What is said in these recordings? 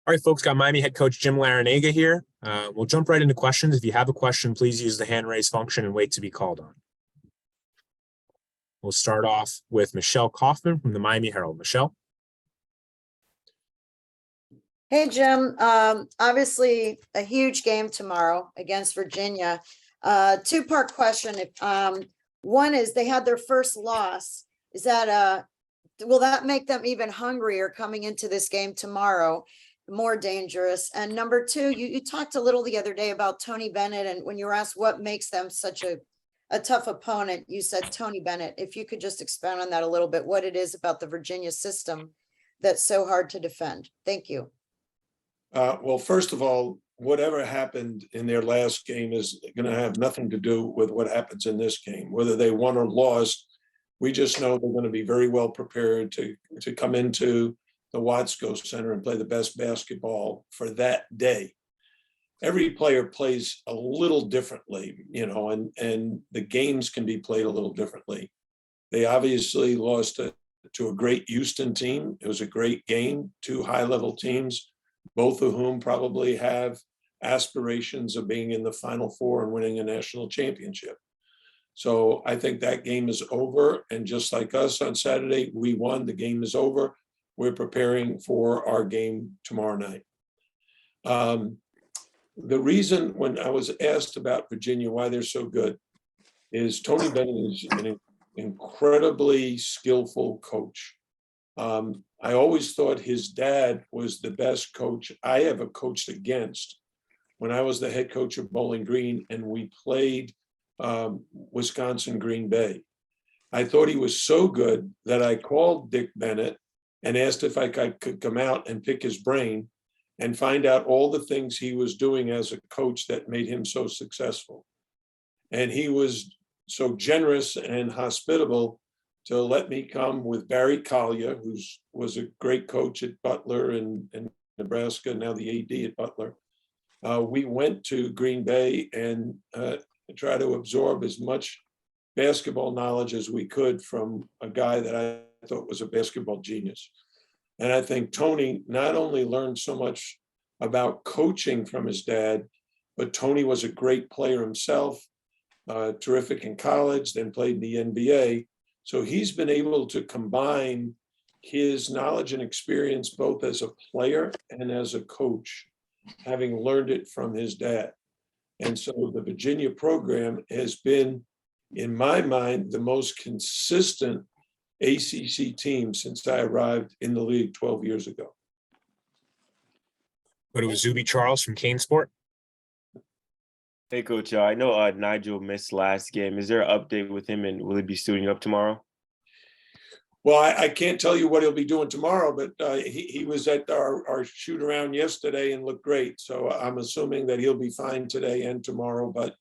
All right, folks, got Miami head coach Jim Larrañaga here. We'll jump right into questions. If you have a question, please use the hand raise function and wait to be called on. We'll start off with Michelle Kaufman from the Miami Herald. Michelle. Hey, Jim. Obviously a huge game tomorrow against Virginia. Two-part question. One is they had their first loss. Is that will that make them even hungrier coming into this game tomorrow? More dangerous? And number two, you talked a little the other day about Tony Bennett, and when you were asked what makes them such a tough opponent, you said Tony Bennett. If you could just expound on that a little bit, what it is about the Virginia system that's so hard to defend. Thank you. Well, first of all, whatever happened in their last game is going to have nothing to do with what happens in this game. Whether they won or lost, we just know they're going to be very well prepared to come into the Watsco Center and play the best basketball for that day. Every player plays a little differently, and the games can be played a little differently. They obviously lost to a great Houston team. It was a great game, two high-level teams, both of whom probably have aspirations of being in the Final Four and winning a national championship. So I think that game is over. And just like us on Saturday, we won. The game is over. We're preparing for our game tomorrow night. The reason when I was asked about Virginia, why they're so good, is Tony Bennett is an incredibly skillful coach. I always thought his dad was the best coach I ever coached against when I was the head coach of Bowling Green and we played Wisconsin Green Bay. I thought he was so good that I called Dick Bennett and asked if I could come out and pick his brain and find out all the things he was doing as a coach that made him so successful. And he was so generous and hospitable to let me come with Barry Collier, who was a great coach at Butler and Nebraska, now the AD at Butler. We went to Green Bay and try to absorb as much basketball knowledge as we could from a guy that I thought was a basketball genius. And I think Tony not only learned so much about coaching from his dad, but Tony was a great player himself, terrific in college, then played in the NBA. So he's been able to combine his knowledge and experience both as a player and as a coach, having learned it from his dad. And so the Virginia program has been, in my mind, the most consistent ACC team since I arrived in the league 12 years ago. Go to Zuby Charles from Kane Sport. Hey, Coach. I know Nigel missed last game. Is there an update with him, and will he be suiting up tomorrow? Well, I can't tell you what he'll be doing tomorrow, but he was at our shoot around yesterday and looked great. So I'm assuming that he'll be fine today and tomorrow, but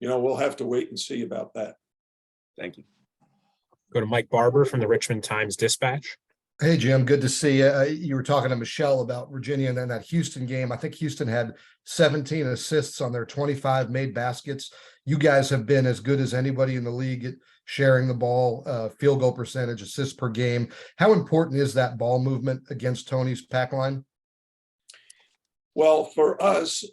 we'll have to wait and see about that. Thank you. Go to Mike Barber from the Richmond Times-Dispatch. Hey, Jim, good to see you. You were talking to Michelle about Virginia and then that Houston game. I think Houston had 17 assists on their 25 made baskets. You guys have been as good as anybody in the league at sharing the ball, field goal percentage, assists per game. How important is that ball movement against Tony's pack line? Well, for us,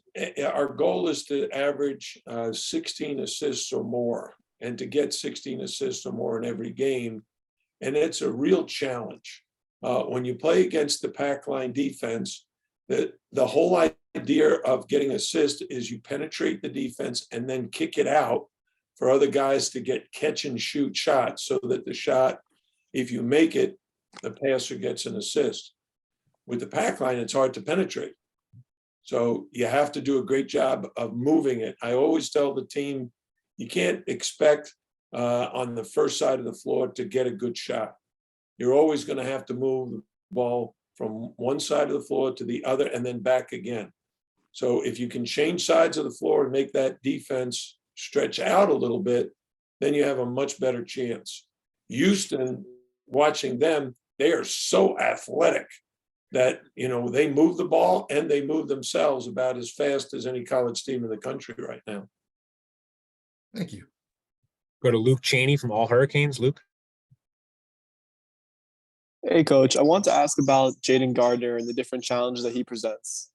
our goal is to average 16 assists or more, and to get 16 assists or more in every game. And it's a real challenge. When you play against the pack line defense, the whole idea of getting assists is you penetrate the defense and then kick it out for other guys to get catch and shoot shots, so that the shot, if you make it, the passer gets an assist. With the pack line, it's hard to penetrate. So you have to do a great job of moving it. I always tell the team, you can't expect on the first side of the floor to get a good shot. You're always going to have to move the ball from one side of the floor to the other and then back again. So if you can change sides of the floor and make that defense stretch out a little bit, then you have a much better chance. Houston, watching them, they are so athletic that, they move the ball and they move themselves about as fast as any college team in the country right now. Thank you. Go to Luke Chaney from All Hurricanes. Luke. Hey, Coach. I want to ask about Jaden Gardner and the different challenges that he presents.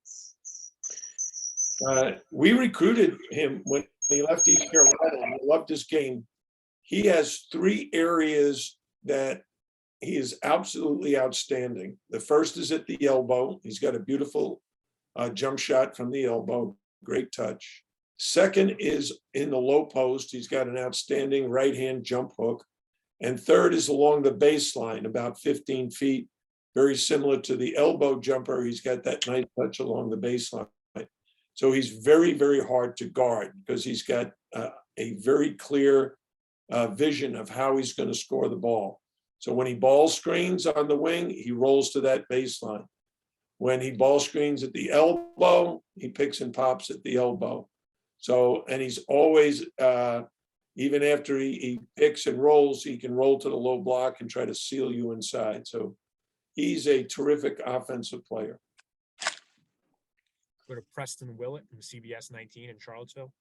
We recruited him when he left East Carolina, and I loved his game. He has 3 areas that he is absolutely outstanding. The first is at the elbow. He's got a beautiful jump shot from the elbow, great touch. Second is in the low post. He's got an outstanding right-hand jump hook. And third is along the baseline, about 15 feet, very similar to the elbow jumper. He's got that nice touch along the baseline. So he's very, very hard to guard because he's got a very clear vision of how he's going to score the ball. So when he ball screens on the wing, he rolls to that baseline. When he ball screens at the elbow, he picks and pops at the elbow. So, and he's always, even after he picks and rolls, he can roll to the low block and try to seal you inside. So he's a terrific offensive player. Go to Preston Willett from CBS 19 in Charlottesville.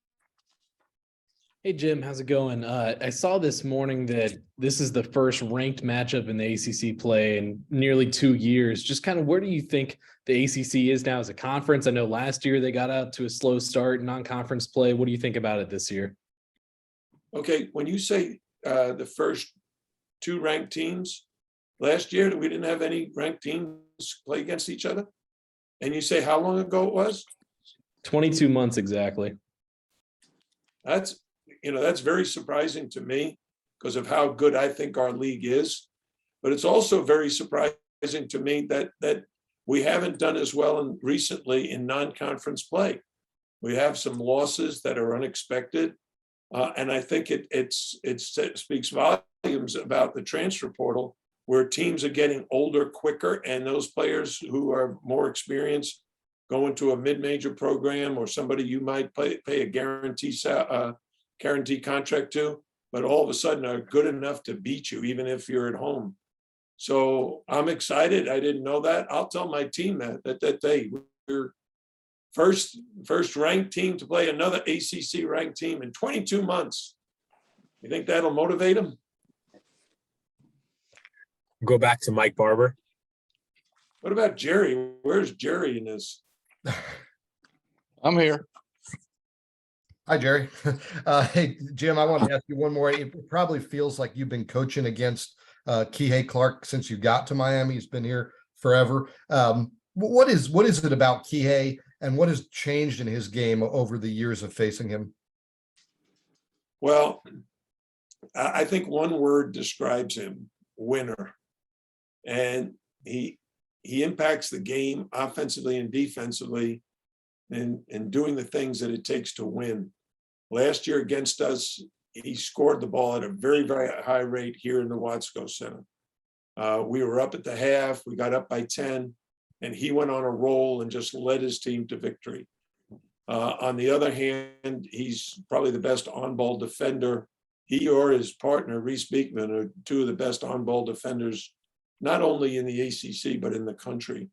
Hey, Jim, how's it going? I saw this morning that this is the first ranked matchup in the ACC play in nearly 2 years. Just kind of where do you think the ACC is now as a conference? I know last year they got out to a slow start, non-conference play. What do you think about it this year? Okay, when you say the first 2 ranked teams, last year we didn't have any ranked teams play against each other? And you say how long ago it was? 22 months exactly. That's very surprising to me because of how good I think our league is. But it's also very surprising to me that we haven't done as well recently in non-conference play. We have some losses that are unexpected. And I think it speaks volumes about the transfer portal, where teams are getting older quicker, and those players who are more experienced go into a mid-major program or somebody you might pay a guarantee contract to, but all of a sudden are good enough to beat you, even if you're at home. So I'm excited. I didn't know that. I'll tell my team we're first ranked team to play another ACC ranked team in 22 months. You think that'll motivate them? Go back to Mike Barber. What about Jerry? Where's Jerry in this? I'm here. Hi, Jerry. Hey, Jim, I want to ask you one more. It probably feels like you've been coaching against Kihei Clark since you got to Miami. He's been here forever. What is it about Kihei, and what has changed in his game over the years of facing him? Well, I think one word describes him: winner. And he impacts the game offensively and defensively and doing the things that it takes to win. Last year against us, he scored the ball at a very, very high rate here in the Watsco Center. We were up at the half, we got up by 10, and he went on a roll and just led his team to victory. On the other hand, he's probably the best on-ball defender. He or his partner, Reese Beekman, are 2 of the best on-ball defenders, not only in the ACC, but in the country.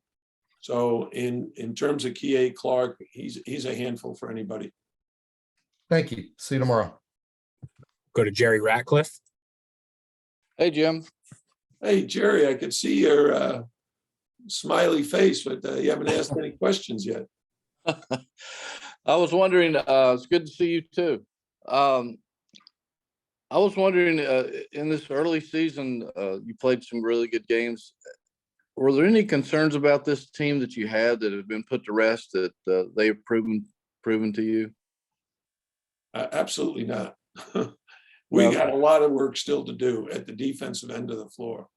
So in terms of Kihei Clark, he's a handful for anybody. Thank you. See you tomorrow. Go to Jerry Ratcliffe. Hey, Jim. Hey, Jerry, I could see your smiley face, but you haven't asked any questions yet. I was wondering, it's good to see you too. I was wondering, in this early season, you played some really good games. Were there any concerns about this team that you had that have been put to rest that they've proven to you? Absolutely not. We got a lot of work still to do at the defensive end of the floor.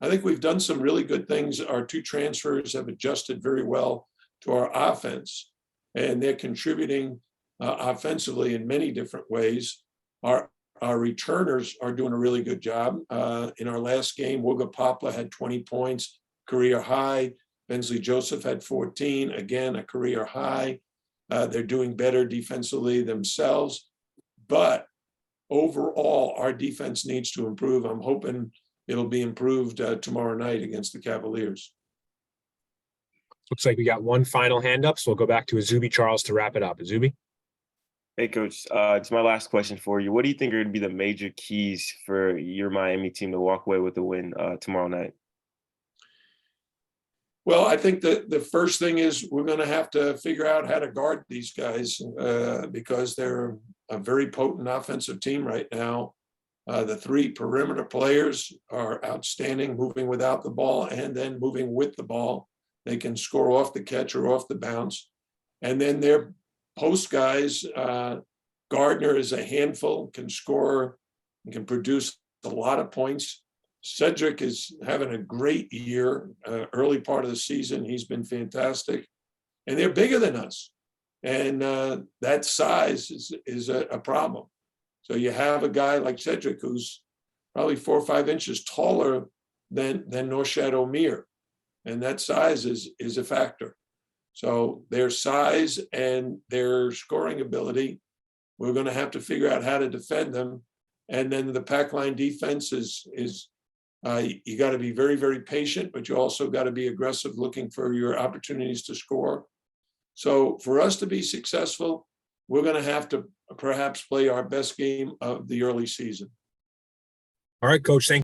I think we've done some really good things. Our 2 transfers have adjusted very well to our offense, and they're contributing offensively in many different ways. Our returners are doing a really good job. In our last game, Wooga Poplar had 20 points, career high. Bensley Joseph had 14, again, a career high. They're doing better defensively themselves. But overall, our defense needs to improve. I'm hoping it'll be improved tomorrow night against the Cavaliers. Looks like we got one final hand up, so we'll go back to Azubi Charles to wrap it up. Azubi? Hey, Coach, it's my last question for you. What do you think are going to be the major keys for your Miami team to walk away with the win tomorrow night? Well, I think that the first thing is we're going to have to figure out how to guard these guys because they're a very potent offensive team right now. The three perimeter players are outstanding, moving without the ball and then moving with the ball. They can score off the catch or off the bounce. And then their post guys, Gardner is a handful, can score, and can produce a lot of points. Cedric is having a great year, early part of the season. He's been fantastic. And they're bigger than us. And that size is a problem. So you have a guy like Cedric who's probably 4 or 5 inches taller than Norshad Omir. And that size is a factor. So their size and their scoring ability, we're going to have to figure out how to defend them. And then the pack line defense is you got to be very, very patient, but you also got to be aggressive looking for your opportunities to score. So for us to be successful, we're going to have to perhaps play our best game of the early season. All right, Coach. Thank